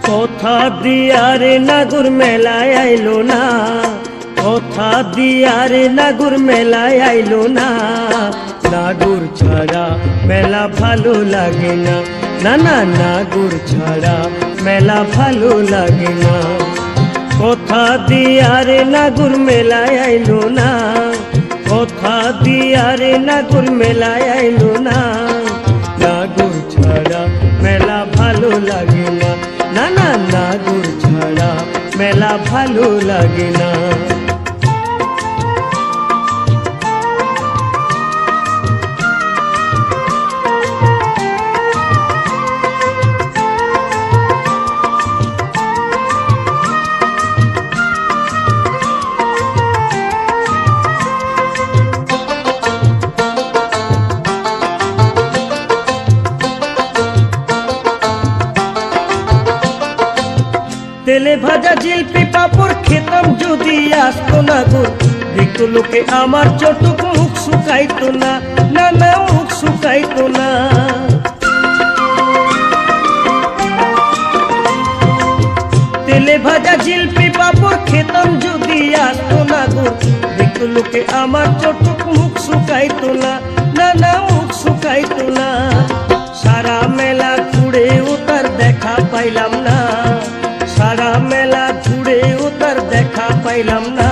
কোথা দিয়ারে নাগুর মেলায় আইলো না, কোথা দিয়ারে নাগুর মেলায় আইলো না। নাগুর ছাড়া মেলা ভালো লাগে না, না না নাগুর ছাড়া মেলা ভালো লাগে না। কোথা দিয়ারে নাগুর মেলায় আইলো না, কোথা দিয়ারে নাগুর মেলায় আইলো না। নাগুর ছাড়া মেলা ভালো লাগে না, না না নাগুর ছাড়া মেলা ভালো লাগে না। তেলে ভাজা জিলপি পাপড় খেতাম যদি আসতো নাগুর, দেখতো লোকে আমার চটুক মুখ শুকাইতো না, না না মুখ শুকাইতো না। তেলে ভাজা জিলপি পাপড় খেতাম যদি আসতো নাগুর, দেখতো লোকে আমার চটুক মুখ শুকাইতো না, না না মুখ শুকাইতো না। সারা মেলা ঘুরেও তার দেখা পাইলাম না, সারা মেলা ঘুরেও তার দেখা পাইলাম না।